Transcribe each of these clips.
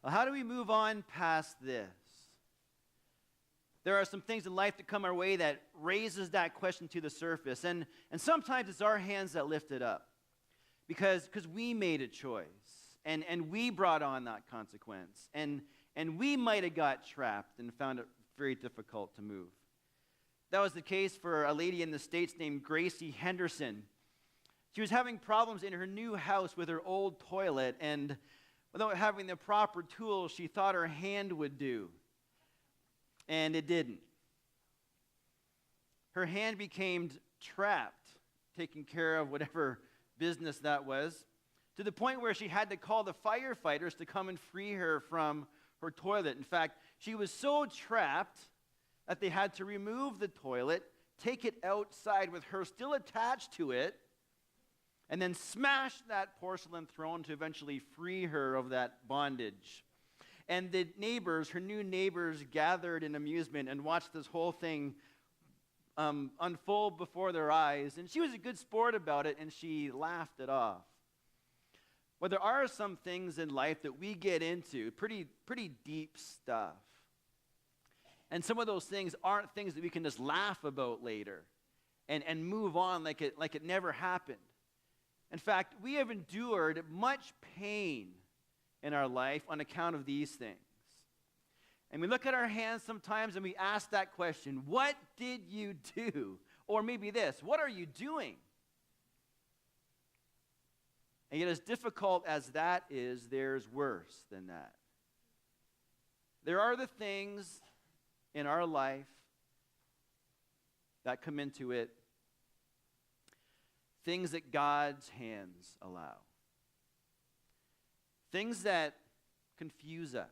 Well, how do we move on past this? There are some things in life that come our way that raises that question to the surface. And sometimes it's our hands that lift it up because we made a choice and we brought on that consequence. And we might have got trapped and found it very difficult to move. That was the case for a lady in the States named Gracie Henderson. She was having problems in her new house with her old toilet, and without having the proper tools, she thought her hand would do. And it didn't. Her hand became trapped, taking care of whatever business that was, to the point where she had to call the firefighters to come and free her from her toilet. In fact, she was so trapped that they had to remove the toilet, take it outside with her still attached to it, and then smash that porcelain throne to eventually free her of that bondage. And the neighbors, her new neighbors, gathered in amusement and watched this whole thing unfold before their eyes. And she was a good sport about it, and she laughed it off. Well, there are some things in life that we get into, pretty deep stuff. And some of those things aren't things that we can just laugh about later and move on like it never happened. In fact, we have endured much pain in our life on account of these things. And we look at our hands sometimes and we ask that question, what did you do? Or maybe this, what are you doing? And yet as difficult as that is, there's worse than that. There are the things in our life that come into it, things that God's hands allow. Things that confuse us.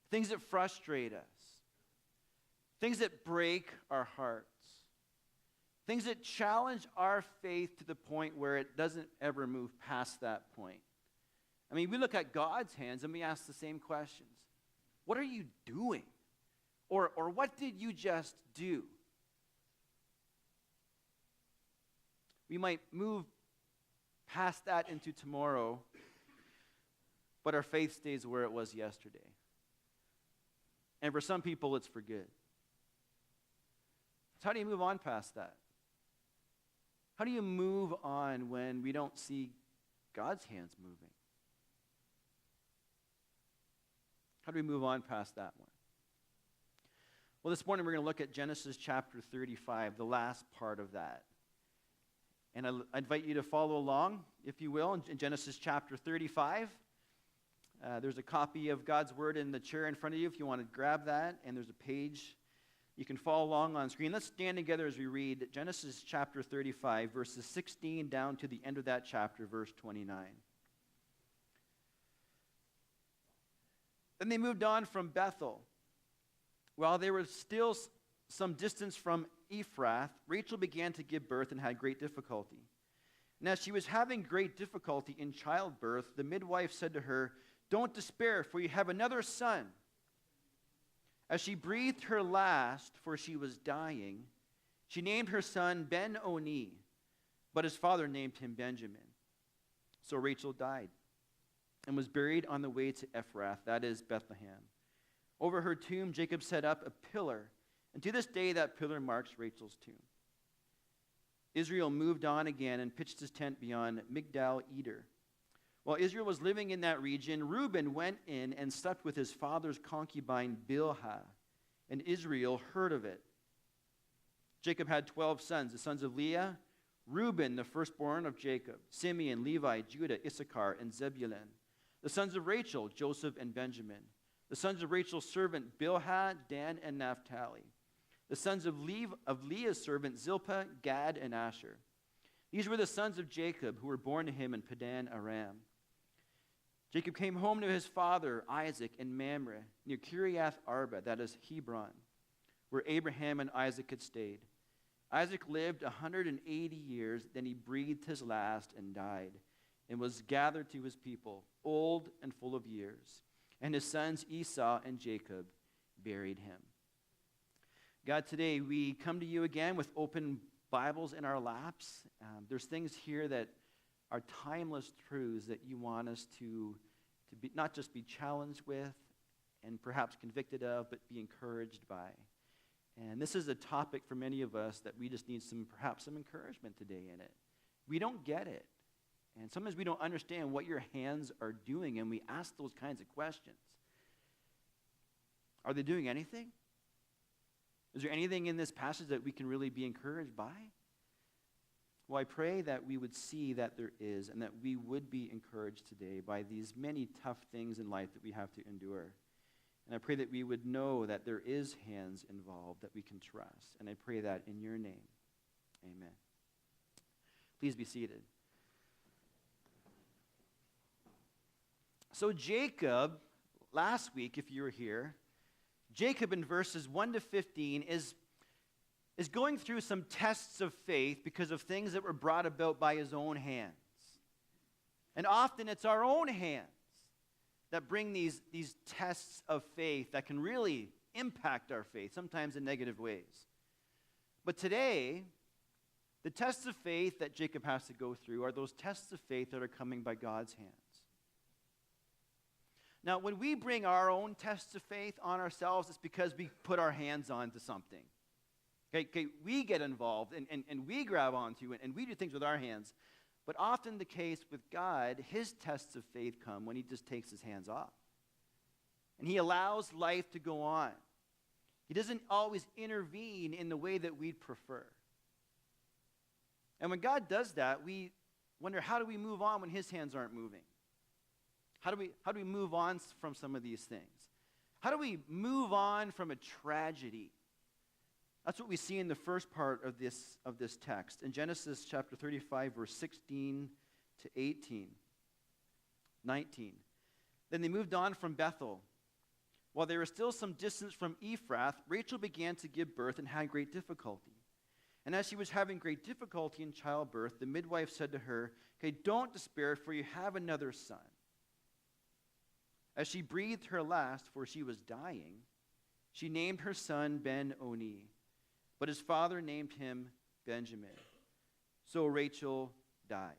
Things that frustrate us. Things that break our hearts. Things that challenge our faith to the point where it doesn't ever move past that point. I mean, we look at God's hands and we ask the same questions. What are you doing? Or what did you just do? We might move past that into tomorrow, but our faith stays where it was yesterday. And for some people, it's for good. So how do you move on past that? How do you move on when we don't see God's hands moving? How do we move on past that one? Well, this morning we're going to look at Genesis chapter 35, the last part of that. And I invite you to follow along, if you will, in Genesis chapter 35. There's a copy of God's Word in the chair in front of you if you want to grab that. And there's a page you can follow along on screen. Let's stand together as we read Genesis chapter 35, verses 16 down to the end of that chapter, verse 29. Then they moved on from Bethel. While they were still some distance from Ephrath, Rachel began to give birth and had great difficulty. And as she was having great difficulty in childbirth, the midwife said to her, "Don't despair, for you have another son." As she breathed her last, for she was dying, she named her son Ben-Oni, but his father named him Benjamin. So Rachel died and was buried on the way to Ephrath, that is Bethlehem. Over her tomb, Jacob set up a pillar, and to this day that pillar marks Rachel's tomb. Israel moved on again and pitched his tent beyond Migdal-Eder. While Israel was living in that region, Reuben went in and slept with his father's concubine Bilhah, and Israel heard of it. Jacob had 12 sons, the sons of Leah, Reuben, the firstborn of Jacob, Simeon, Levi, Judah, Issachar, and Zebulun. The sons of Rachel, Joseph and Benjamin. The sons of Rachel's servant Bilhah, Dan, and Naphtali. The sons of Leah's servant Zilpah, Gad, and Asher. These were the sons of Jacob who were born to him in Padan Aram. Jacob came home to his father Isaac in Mamre, near Kiriath Arba, that is Hebron, where Abraham and Isaac had stayed. Isaac lived 180 years, then he breathed his last and died, and was gathered to his people, old and full of years. And his sons Esau and Jacob buried him. God, today we come to you again with open Bibles in our laps. There's things here that are timeless truths that you want us to to be not just be challenged with and perhaps convicted of, but be encouraged by. And this is a topic for many of us that we just need perhaps some encouragement today in it. We don't get it. And sometimes we don't understand what your hands are doing, and we ask those kinds of questions. Are they doing anything? Is there anything in this passage that we can really be encouraged by? Well, I pray that we would see that there is, and that we would be encouraged today by these many tough things in life that we have to endure. And I pray that we would know that there is hands involved that we can trust. And I pray that in your name. Amen. Please be seated. So Jacob, last week, if you were here, Jacob in verses 1 to 15 is going through some tests of faith because of things that were brought about by his own hands. And often it's our own hands that bring these tests of faith that can really impact our faith, sometimes in negative ways. But today, the tests of faith that Jacob has to go through are those tests of faith that are coming by God's hands. Now, when we bring our own tests of faith on ourselves, it's because we put our hands onto something. Okay, we get involved and we grab onto it and we do things with our hands. But often the case with God, his tests of faith come when he just takes his hands off. And he allows life to go on. He doesn't always intervene in the way that we'd prefer. And when God does that, we wonder, how do we move on when his hands aren't moving? How do we move on from some of these things? How do we move on from a tragedy? That's what we see in the first part of this text. In Genesis chapter 35, verse 16 to 18, 19. Then they moved on from Bethel. While they were still some distance from Ephrath, Rachel began to give birth and had great difficulty. And as she was having great difficulty in childbirth, the midwife said to her, "Okay, don't despair, for you have another son." As she breathed her last, for she was dying, she named her son Ben-Oni. But his father named him Benjamin. So Rachel died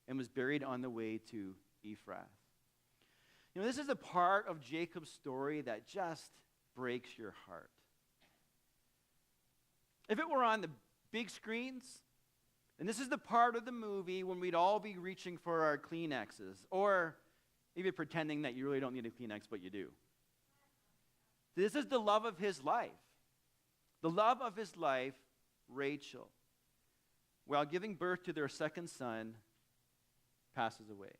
and was buried on the way to Ephrath. You know, this is a part of Jacob's story that just breaks your heart. If it were on the big screens, and this is the part of the movie when we'd all be reaching for our Kleenexes, or maybe pretending that you really don't need a Kleenex, but you do. This is the love of his life. The love of his life, Rachel, while giving birth to their second son, passes away.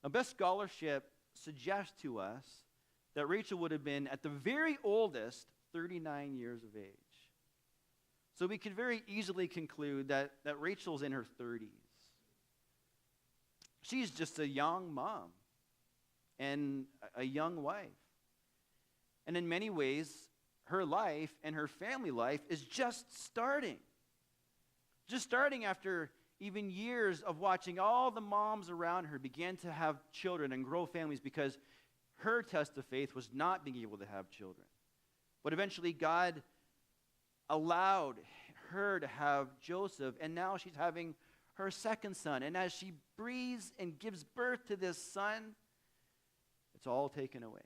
Now, best scholarship suggests to us that Rachel would have been, at the very oldest, 39 years of age. So we could very easily conclude that Rachel's in her 30s. She's just a young mom and a young wife. And in many ways, her life and her family life is just starting. Just starting after even years of watching all the moms around her begin to have children and grow families, because her test of faith was not being able to have children. But eventually God allowed her to have Joseph, and now she's having her second son. And as she breathes and gives birth to this son, it's all taken away.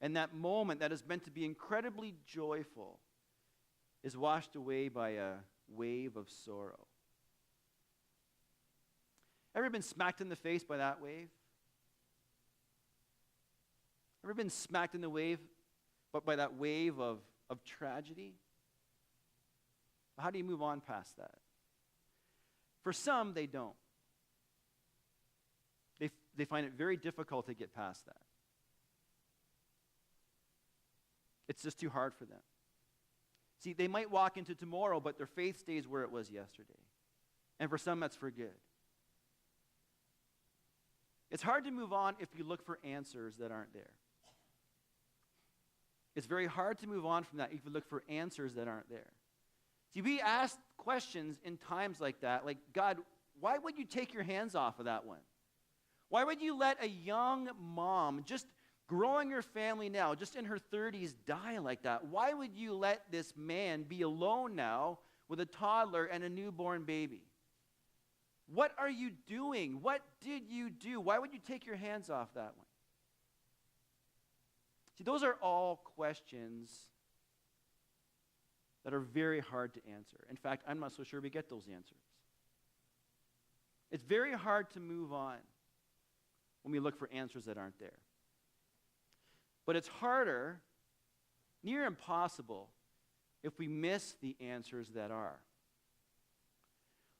And that moment that is meant to be incredibly joyful is washed away by a wave of sorrow. Ever been smacked in the face by that wave? Ever been smacked in the wave, but by that wave of tragedy? How do you move on past that? For some, they don't. They find it very difficult to get past that. It's just too hard for them. See, they might walk into tomorrow, but their faith stays where it was yesterday. And for some, that's for good. It's hard to move on if you look for answers that aren't there. It's very hard to move on from that if you look for answers that aren't there. See, we ask questions in times like that, like, God, why would you take your hands off of that one? Why would you let a young mom, just growing her family now, just in her 30s, die like that? Why would you let this man be alone now with a toddler and a newborn baby? What are you doing? What did you do? Why would you take your hands off that one? See, those are all questions that are very hard to answer. In fact, I'm not so sure we get those answers. It's very hard to move on when we look for answers that aren't there. But it's harder, near impossible, if we miss the answers that are.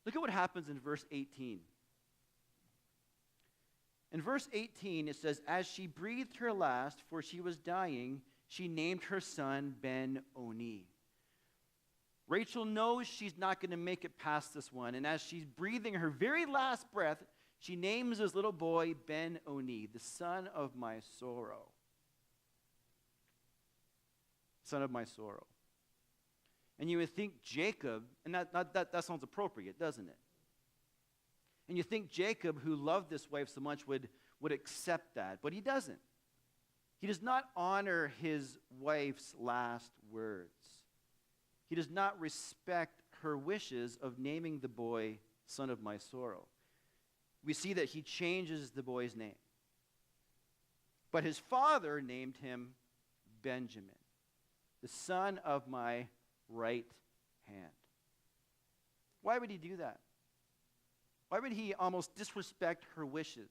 Look at what happens in verse 18. In verse 18, it says, as she breathed her last, for she was dying, she named her son Ben-Oni. Rachel knows she's not going to make it past this one, and as she's breathing her very last breath, she names this little boy Ben-Oni, the son of my sorrow. Son of my sorrow. And you would think Jacob, and that sounds appropriate, doesn't it? And you think Jacob, who loved this wife so much, would accept that, but he doesn't. He does not honor his wife's last words. He does not respect her wishes of naming the boy son of my sorrow. We see that he changes the boy's name. But his father named him Benjamin, the son of my right hand. Why would he do that? Why would he almost disrespect her wishes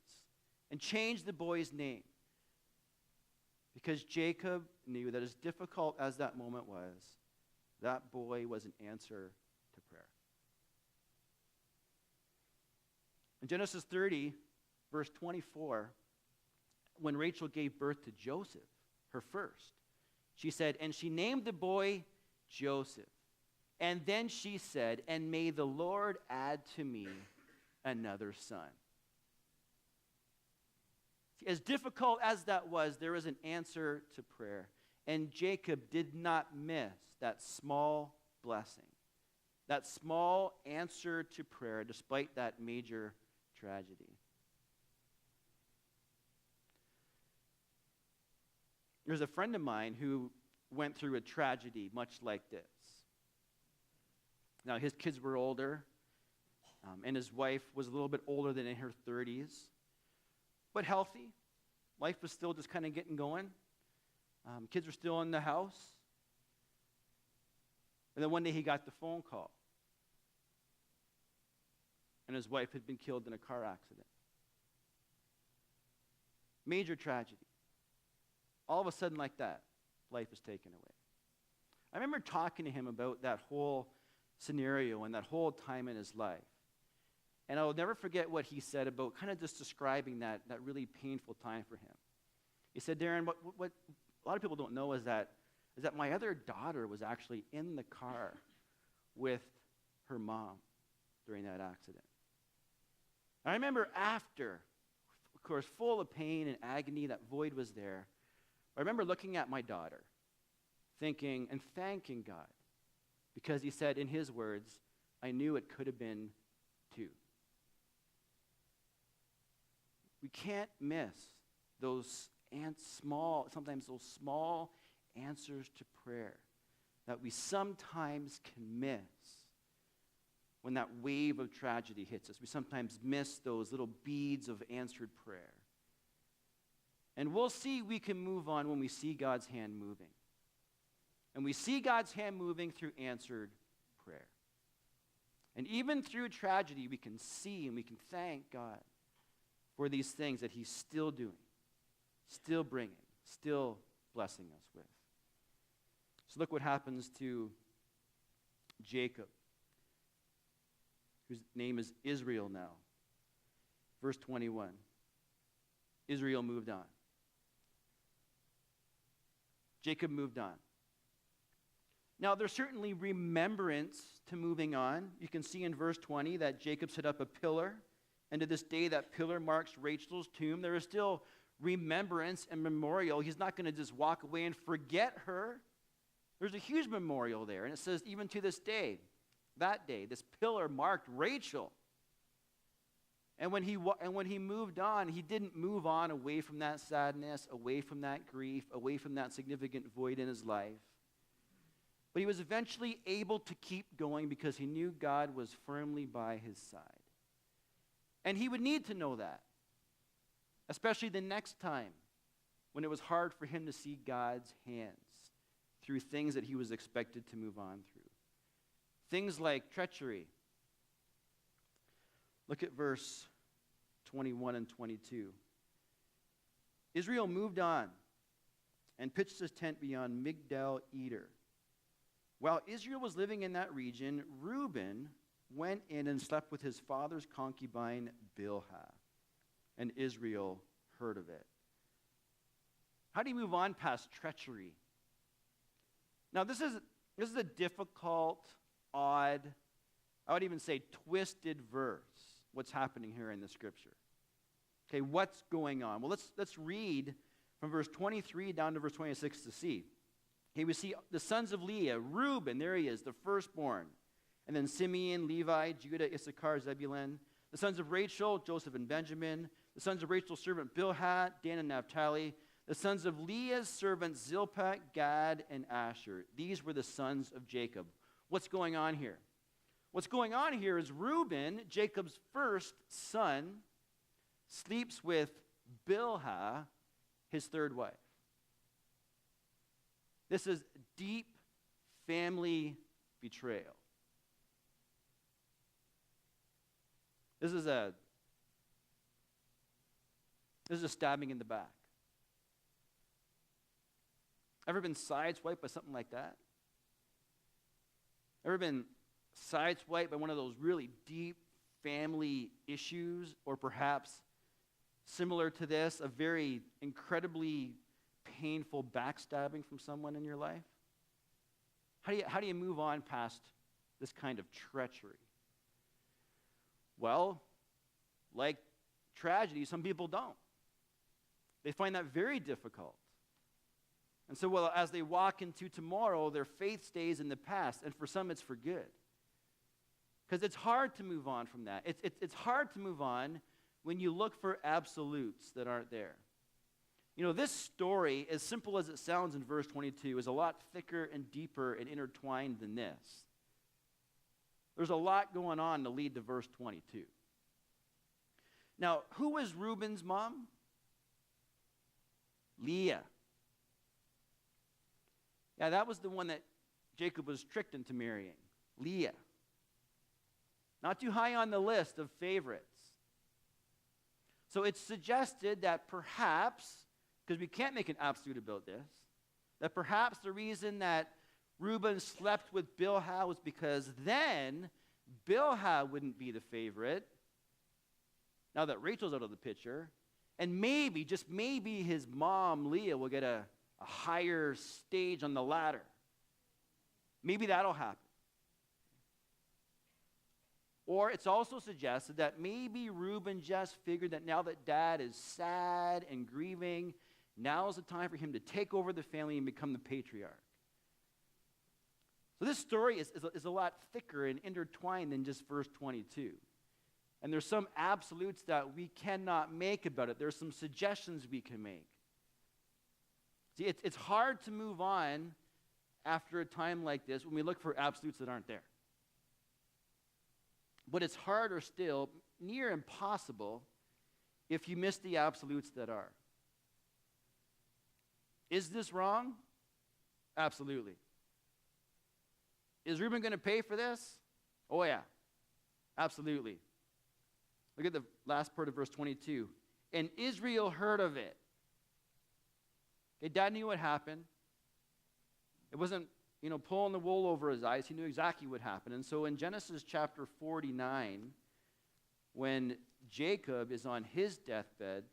and change the boy's name? Because Jacob knew that as difficult as that moment was, that boy was an answer to prayer. In Genesis 30, verse 24, when Rachel gave birth to Joseph, her first, she said, and she named the boy Joseph. And then she said, and may the Lord add to me another son. See, as difficult as that was, there was an answer to prayer. And Jacob did not miss that small blessing, that small answer to prayer, despite that major tragedy. There's a friend of mine who went through a tragedy much like this. Now, his kids were older, and his wife was a little bit older than in her 30s, but healthy. Life was still just kind of getting going. Kids were still in the house. And then one day he got the phone call, and his wife had been killed in a car accident. Major tragedy. All of a sudden, like that, life is taken away. I remember talking to him about that whole scenario and that whole time in his life. And I'll never forget what he said about kind of just describing that really painful time for him. He said, Darren, what a lot of people don't know is that my other daughter was actually in the car with her mom during that accident. I remember after, of course, full of pain and agony, that void was there. I remember looking at my daughter, thinking and thanking God, because he said in his words, I knew it could have been two. We can't miss those sometimes those small answers to prayer that we sometimes can miss when that wave of tragedy hits us. We sometimes miss those little beads of answered prayer. And we'll see we can move on when we see God's hand moving. And we see God's hand moving through answered prayer. And even through tragedy, we can see and we can thank God for these things that he's still doing, still bringing, still blessing us with. So look what happens to Jacob, whose name is Israel now. Verse 21. Israel moved on. Jacob moved on. Now, there's certainly remembrance to moving on. You can see in verse 20 that Jacob set up a pillar, and to this day that pillar marks Rachel's tomb. There is still remembrance and memorial. He's not going to just walk away and forget her. There's a huge memorial there, and it says even to this day, that day, this pillar marked Rachel. And when he moved on, he didn't move on away from that sadness, away from that grief, away from that significant void in his life. But he was eventually able to keep going because he knew God was firmly by his side. And he would need to know that, especially the next time when it was hard for him to see God's hands through things that he was expected to move on through. Things like treachery. Look at verse 21 and 22. Israel moved on and pitched his tent beyond Migdal Eder. While Israel was living in that region, Reuben went in and slept with his father's concubine Bilhah, and Israel heard of it. How do you move on past treachery? Now, this is a difficult, odd, I would even say twisted verse, what's happening here in the scripture. Okay, what's going on? Well, let's read from verse 23 down to verse 26 to see. Okay, we see the sons of Leah, Reuben, there he is, the firstborn. And then Simeon, Levi, Judah, Issachar, Zebulun. The sons of Rachel, Joseph and Benjamin. The sons of Rachel's servant Bilhah, Dan and Naphtali. The sons of Leah's servants Zilpah, Gad, and Asher. These were the sons of Jacob. What's going on here? What's going on here is Reuben, Jacob's first son, sleeps with Bilhah, his third wife. This is deep family betrayal. This is a stabbing in the back. Ever been sideswiped by something like that? Ever been sideswiped by one of those really deep family issues, or perhaps similar to this, a very incredibly painful backstabbing from someone in your life? How do you move on past this kind of treachery? Well, like tragedy, some people don't. They find that very difficult. And so, well, as they walk into tomorrow, their faith stays in the past, and for some it's for good. Because it's hard to move on from that. It's hard to move on when you look for absolutes that aren't there. You know, this story, as simple as it sounds in verse 22, is a lot thicker and deeper and intertwined than this. There's a lot going on to lead to verse 22. Now, who was Reuben's mom? Leah. Yeah, that was the one that Jacob was tricked into marrying. Leah. Not too high on the list of favorites. So it's suggested that perhaps, because we can't make an absolute about this, that perhaps the reason that Reuben slept with Bilhah was because then Bilhah wouldn't be the favorite, now that Rachel's out of the picture, and maybe, just maybe, his mom, Leah, will get a higher stage on the ladder. Maybe that'll happen. Or it's also suggested that maybe Reuben just figured that now that dad is sad and grieving, now is the time for him to take over the family and become the patriarch. So this story is a lot thicker and intertwined than just verse 22. And there's some absolutes that we cannot make about it. There's some suggestions we can make. See, it's hard to move on after a time like this when we look for absolutes that aren't there. But it's harder still, near impossible, if you miss the absolutes that are. Is this wrong? Absolutely. Is Reuben going to pay for this? Oh, yeah. Absolutely. Look at the last part of verse 22. And Israel heard of it. Okay, dad knew what happened. It wasn't, pulling the wool over his eyes. He knew exactly what happened. And so in Genesis chapter 49, when Jacob is on his deathbed,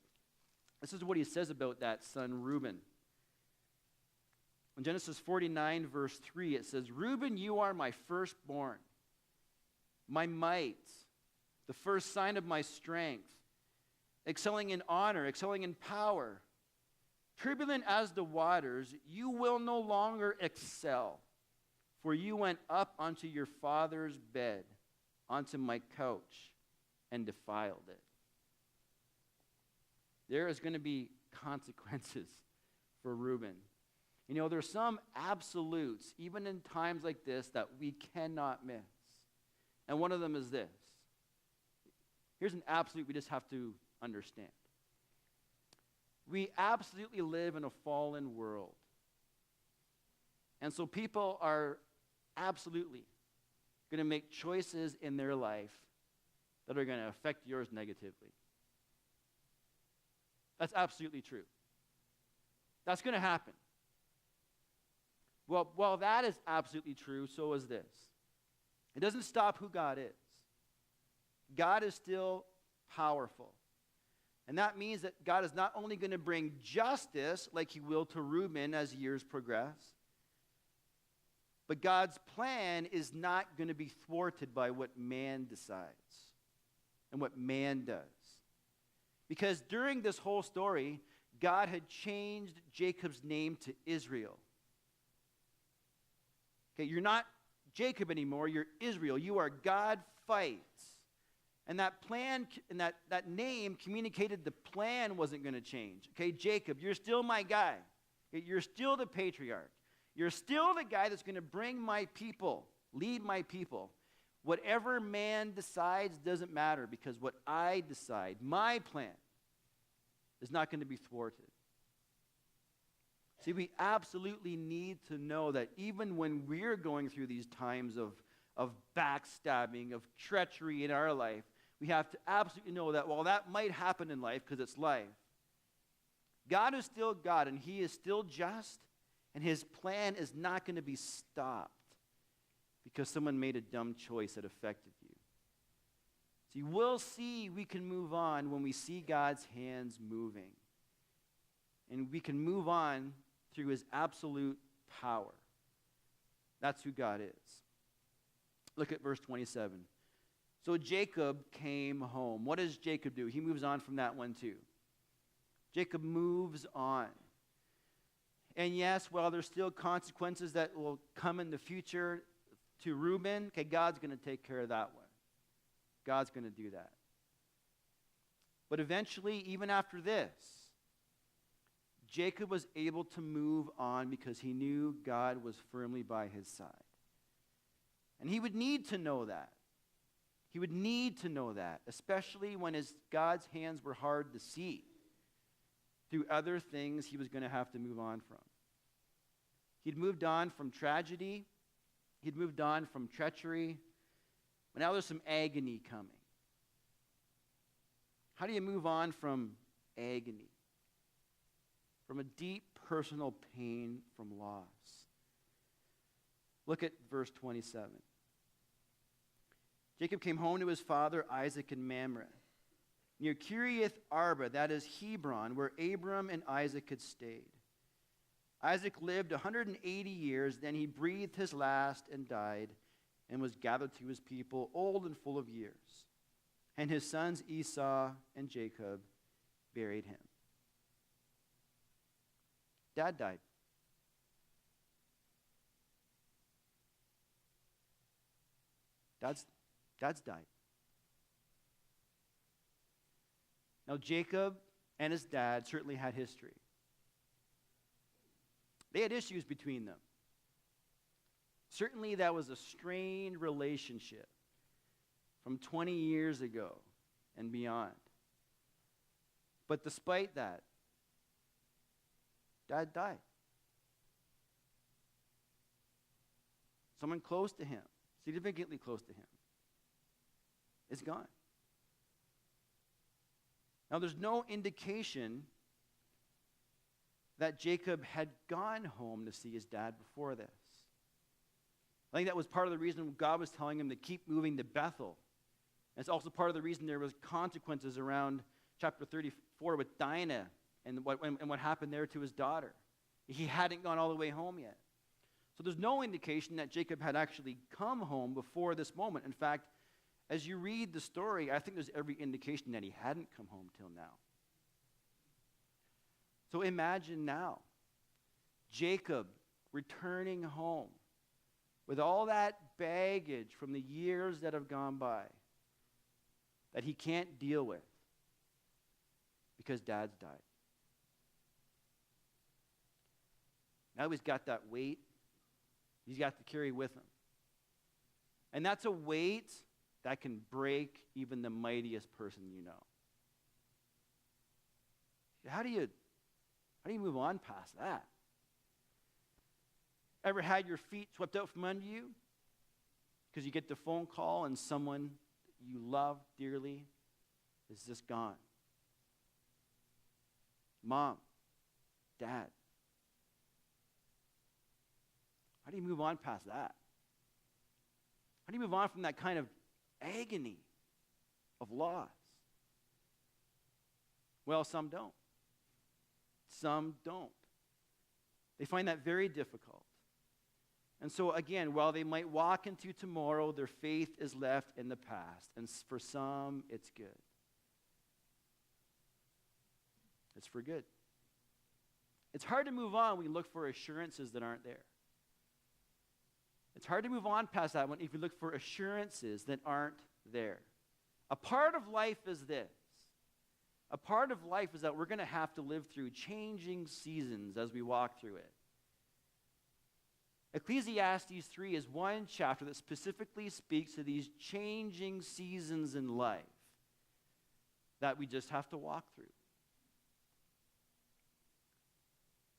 this is what he says about that son Reuben. In Genesis 49, verse 3, it says, Reuben, you are my firstborn, my might, the first sign of my strength, excelling in honor, excelling in power. Turbulent as the waters, you will no longer excel, for you went up onto your father's bed, onto my couch, and defiled it. There is going to be consequences for Reuben. There's some absolutes, even in times like this, that we cannot miss. And one of them is this. Here's an absolute we just have to understand. We absolutely live in a fallen world. And so people are absolutely going to make choices in their life that are going to affect yours negatively. That's absolutely true. That's going to happen. Well, while that is absolutely true, so is this. It doesn't stop who God is. God is still powerful. And that means that God is not only going to bring justice like he will to Reuben as years progress, but God's plan is not going to be thwarted by what man decides and what man does. Because during this whole story, God had changed Jacob's name to Israel. Okay, you're not Jacob anymore, you're Israel. You are God fights. And that plan and that name communicated the plan wasn't going to change. Okay, Jacob, you're still my guy. Okay, you're still the patriarch. You're still the guy that's going to bring my people, lead my people. Whatever man decides doesn't matter because what I decide, my plan, is not going to be thwarted. See, we absolutely need to know that even when we're going through these times of backstabbing, of treachery in our life, we have to absolutely know that while that might happen in life, because it's life, God is still God, and he is still just, and his plan is not going to be stopped because someone made a dumb choice that affected you. See, we'll see we can move on when we see God's hands moving. And we can move on through his absolute power. That's who God is. Look at verse 27. So Jacob came home. What does Jacob do? He moves on from that one too. Jacob moves on. And yes, while there's still consequences that will come in the future to Reuben, okay, God's going to take care of that one. God's going to do that. But eventually, even after this, Jacob was able to move on because he knew God was firmly by his side. And he would need to know that. He would need to know that, especially when God's hands were hard to see through other things he was going to have to move on from. He'd moved on from tragedy. He'd moved on from treachery. But now there's some agony coming. How do you move on from agony? From a deep personal pain from loss. Look at verse 27. Jacob came home to his father Isaac in Mamre, near Kiriath Arba, that is Hebron, where Abram and Isaac had stayed. Isaac lived 180 years, then he breathed his last and died, and was gathered to his people, old and full of years. And his sons Esau and Jacob buried him. Dad died. Dad's died. Now, Jacob and his dad certainly had history. They had issues between them. Certainly, that was a strained relationship from 20 years ago and beyond. But despite that, Dad died. Someone close to him, significantly close to him, is gone. Now, there's no indication that Jacob had gone home to see his dad before this. I think that was part of the reason God was telling him to keep moving to Bethel. And it's also part of the reason there was consequences around chapter 34 with Dinah and what happened there to his daughter. He hadn't gone all the way home yet. So there's no indication that Jacob had actually come home before this moment. In fact, as you read the story, I think there's every indication that he hadn't come home till now. So imagine now, Jacob returning home with all that baggage from the years that have gone by that he can't deal with because Dad's died. Now he's got that weight he's got to carry with him. And that's a weight that can break even the mightiest person you know. How do you move on past that? Ever had your feet swept out from under you because you get the phone call and someone you love dearly is just gone? Mom, Dad. How do you move on past that? How do you move on from that kind of agony of loss? Well, some don't. Some don't. They find that very difficult. And so again, while they might walk into tomorrow, their faith is left in the past. And for some, it's good. It's for good. It's hard to move on when we look for assurances that aren't there. It's hard to move on past that one if you look for assurances that aren't there. A part of life is this. A part of life is that we're going to have to live through changing seasons as we walk through it. Ecclesiastes 3 is one chapter that specifically speaks to these changing seasons in life that we just have to walk through.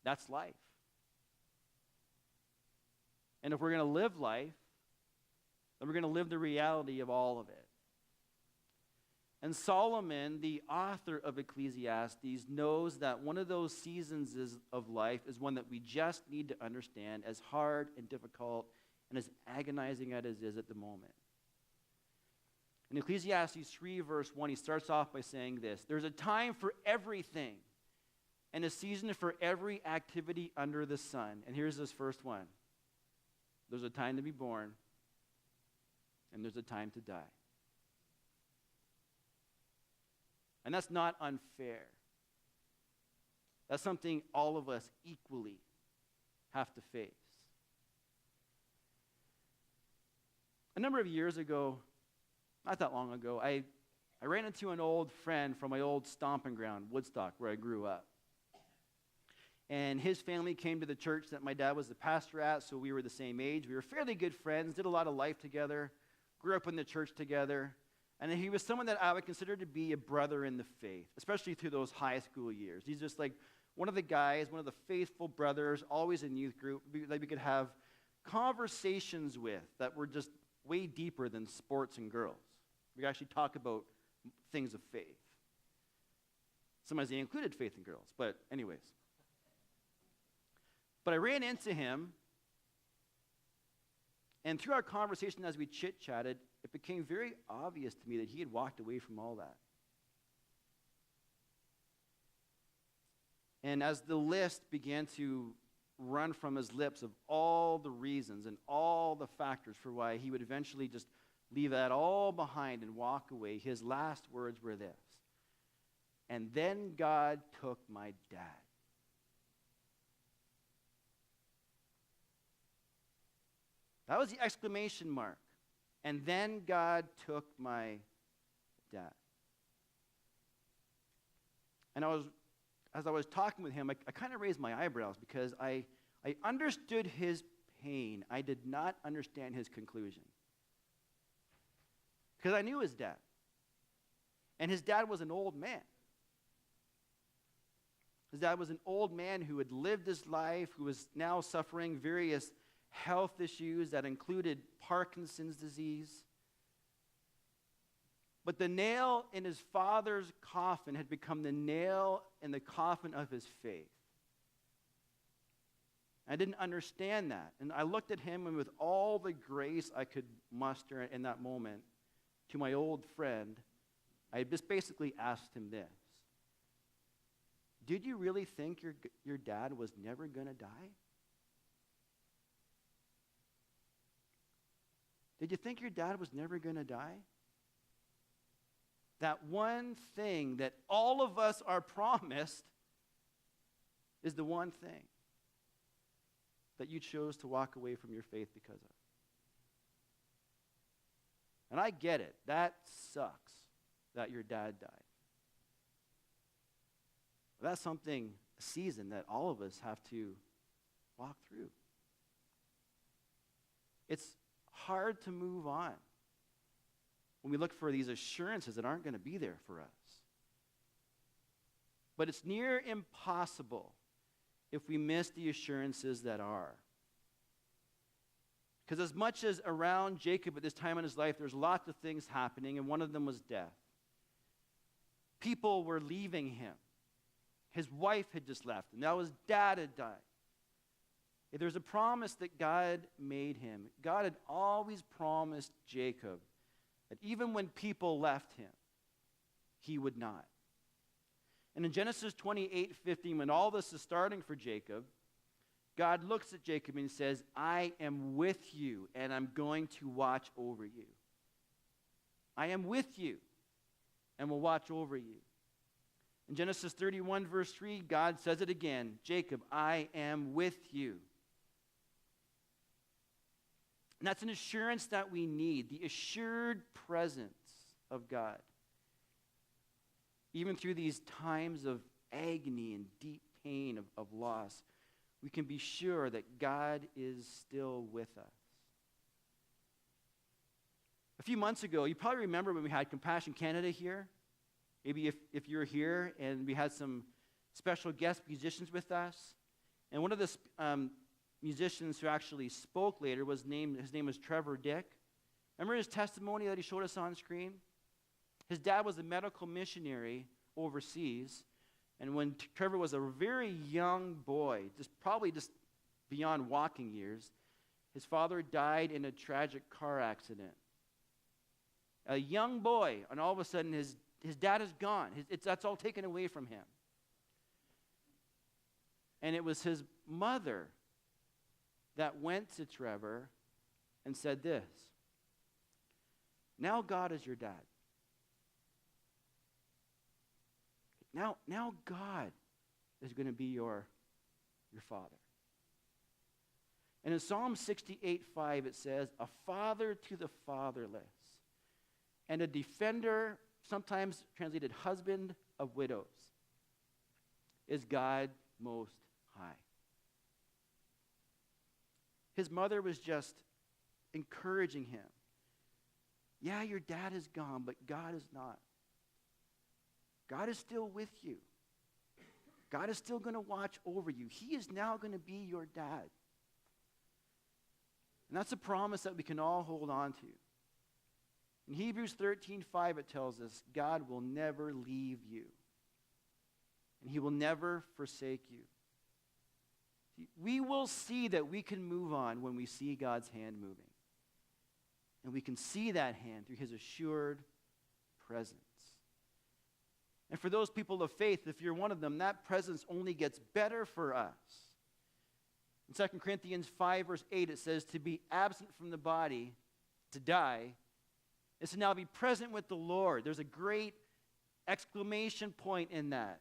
That's life. And if we're going to live life, then we're going to live the reality of all of it. And Solomon, the author of Ecclesiastes, knows that one of those seasons of life is one that we just need to understand, as hard and difficult and as agonizing as it is at the moment. In Ecclesiastes 3, verse 1, he starts off by saying this: there's a time for everything and a season for every activity under the sun. And here's this first one. There's a time to be born, and there's a time to die. And that's not unfair. That's something all of us equally have to face. A number of years ago, not that long ago, I ran into an old friend from my old stomping ground, Woodstock, where I grew up. And his family came to the church that my dad was the pastor at, so we were the same age. We were fairly good friends, did a lot of life together, grew up in the church together. And he was someone that I would consider to be a brother in the faith, especially through those high school years. He's just like one of the guys, one of the faithful brothers, always in youth group, that we could have conversations with that were just way deeper than sports and girls. We could actually talk about things of faith. Sometimes they included faith in girls, but anyways. But I ran into him, and through our conversation as we chit-chatted, it became very obvious to me that he had walked away from all that. And as the list began to run from his lips of all the reasons and all the factors for why he would eventually just leave that all behind and walk away, his last words were this: "And then God took my dad." That was the exclamation mark. And then God took my dad. And as I was talking with him, I kind of raised my eyebrows because I understood his pain. I did not understand his conclusion. Because I knew his dad. And his dad was an old man. His dad was an old man who had lived his life, who was now suffering various health issues that included Parkinson's disease. But the nail in his father's coffin had become the nail in the coffin of his faith. I didn't understand that. And I looked at him, and with all the grace I could muster in that moment to my old friend, I just basically asked him this: did you really think your dad was never going to die? Did you think your dad was never going to die? That one thing that all of us are promised is the one thing that you chose to walk away from your faith because of. And I get it. That sucks that your dad died. But that's something, a season that all of us have to walk through. It's hard to move on. when we look for these assurances that aren't going to be there for us. But it's near impossible if we miss the assurances that are. Because as much as around Jacob at this time in his life, there's lots of things happening, and one of them was death. People were leaving him. His wife had just left him. Now his dad had died. If there's a promise that God made him, God had always promised Jacob that even when people left him, he would not. And in Genesis 28:15, when all this is starting for Jacob, God looks at Jacob and says, I am with you, and I'm going to watch over you. I am with you, and will watch over you. In Genesis 31, verse 3, God says it again, Jacob, I am with you. And that's an assurance that we need, the assured presence of God. Even through these times of agony and deep pain of loss, we can be sure that God is still with us. A few months ago, you probably remember when we had Compassion Canada here. Maybe if you're here and we had some special guest musicians with us. And one of the musicians who actually spoke later his name was Trevor Dick. Remember his testimony that he showed us on screen? His dad was a medical missionary overseas. And when Trevor was a very young boy, probably just beyond walking years, his father died in a tragic car accident. A young boy, and all of a sudden his dad is gone. That's all taken away from him. And it was his mother that went to Trevor and said this, now God is your dad. Now God is going to be your father. And in Psalm 68:5 it says, a father to the fatherless, and a defender, sometimes translated husband of widows, is God Most High. His mother was just encouraging him. Yeah, your dad is gone, but God is not. God is still with you. God is still going to watch over you. He is now going to be your dad. And that's a promise that we can all hold on to. In Hebrews 13:5, it tells us, God will never leave you. And he will never forsake you. See, we will see that we can move on when we see God's hand moving. And we can see that hand through his assured presence. And for those people of faith, if you're one of them, that presence only gets better for us. In 2 Corinthians 5, verse 8, it says, to be absent from the body, to die, is to now be present with the Lord. There's a great exclamation point in that.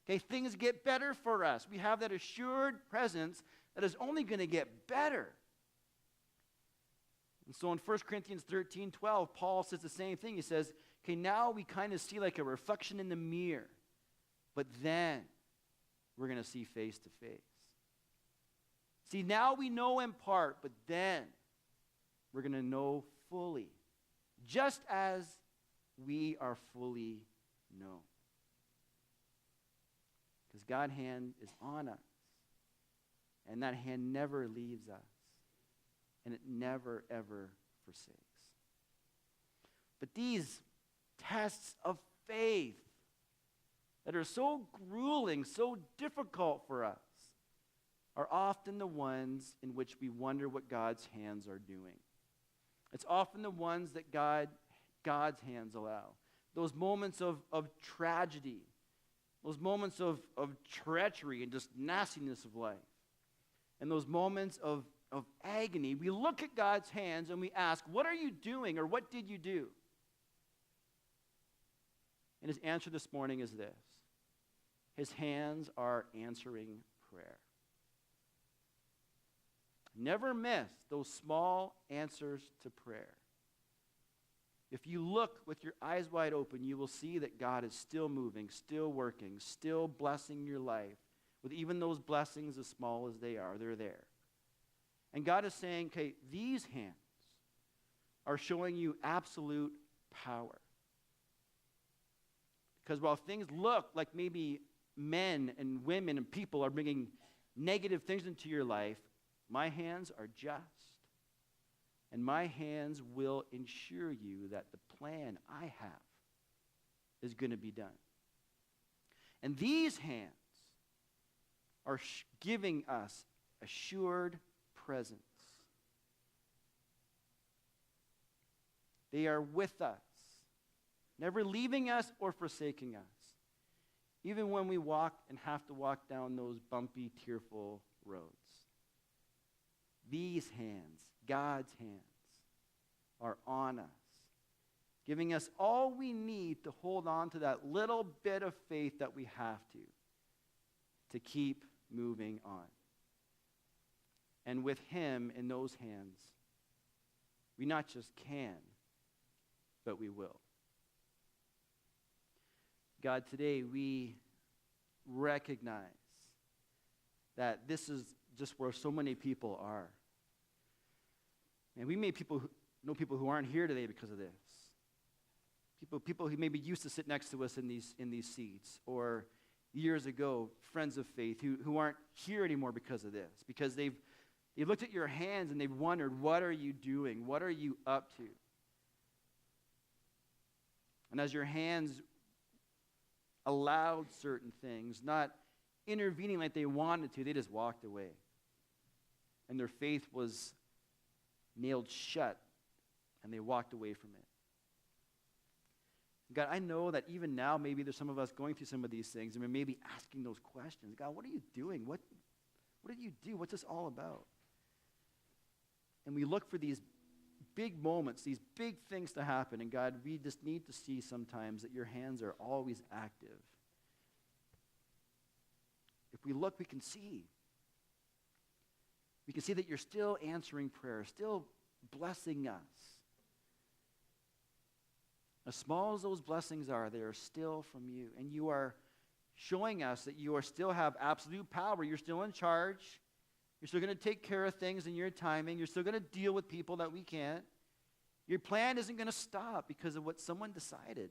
Okay, things get better for us. We have that assured presence that is only going to get better. And so in 1 Corinthians 13:12, Paul says the same thing. He says, okay, now we kind of see like a reflection in the mirror, but then we're going to see face to face. See, now we know in part, but then we're going to know fully, just as we are fully known. Because God's hand is on us, and that hand never leaves us, and it never, ever forsakes. But these tests of faith that are so grueling, so difficult for us, are often the ones in which we wonder what God's hands are doing. It's often the ones that God's hands allow. Those moments of tragedy, those moments of treachery and just nastiness of life, and those moments of agony, we look at God's hands and we ask, what are you doing, or what did you do? And his answer this morning is this: his hands are answering prayer. Never miss those small answers to prayer. If you look with your eyes wide open, you will see that God is still moving, still working, still blessing your life with even those blessings as small as they are. They're there. And God is saying, okay, these hands are showing you absolute power. Because while things look like maybe men and women and people are bringing negative things into your life, my hands are just. And my hands will ensure you that the plan I have is going to be done. And these hands are giving us assured presence. They are with us, never leaving us or forsaking us, even when we walk and have to walk down those bumpy, tearful roads. These hands, God's hands, are on us, giving us all we need to hold on to that little bit of faith that we have to keep moving on. And with him in those hands, we not just can, but we will. God, today we recognize that this is just where so many people are. And we may know people who aren't here today because of this. People who maybe used to sit next to us in these seats, or years ago, friends of faith who aren't here anymore because of this, because they've looked at your hands and they've wondered, what are you doing? What are you up to? And as your hands allowed certain things, not intervening like they wanted to, they just walked away. And their faith was nailed shut, and they walked away from it. God, I know that even now, maybe there's some of us going through some of these things, and we're maybe asking those questions. God, what are you doing? What did you do? What's this all about? And we look for these big moments, these big things to happen, and God, we just need to see sometimes that your hands are always active. If we look, we can see. We can see that you're still answering prayer, still blessing us. As small as those blessings are, they are still from you. And you are showing us that you still have absolute power. You're still in charge. You're still going to take care of things in your timing. You're still going to deal with people that we can't. Your plan isn't going to stop because of what someone decided.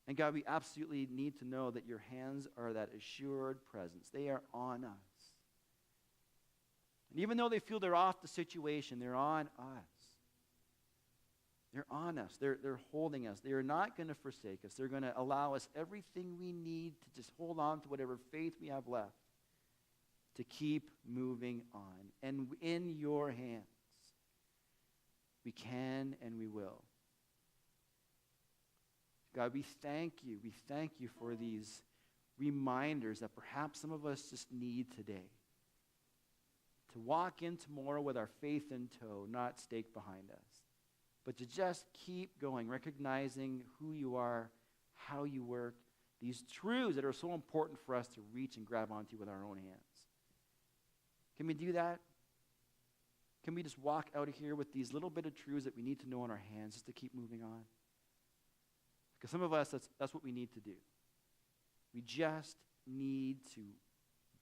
And God, we absolutely need to know that your hands are that assured presence. They are on us. And even though they feel they're off the situation, they're on us. They're on us. They're holding us. They are not going to forsake us. They're going to allow us everything we need to just hold on to whatever faith we have left to keep moving on. And in your hands, we can and we will. God, we thank you. We thank you for these reminders that perhaps some of us just need today. To walk in tomorrow with our faith in tow, not stake behind us. But to just keep going, recognizing who you are, how you work, these truths that are so important for us to reach and grab onto with our own hands. Can we do that? Can we just walk out of here with these little bit of truths that we need to know in our hands just to keep moving on? Because some of us, that's what we need to do. We just need to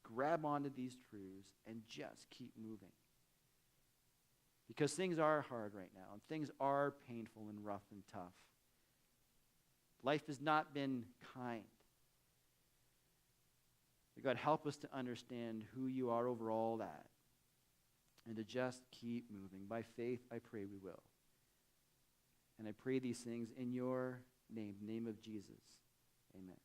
grab onto these truths and just keep moving. Because things are hard right now, and things are painful and rough and tough. Life has not been kind. But God, help us to understand who you are over all that, and to just keep moving. By faith, I pray we will. And I pray these things in your name, the name of Jesus. Amen.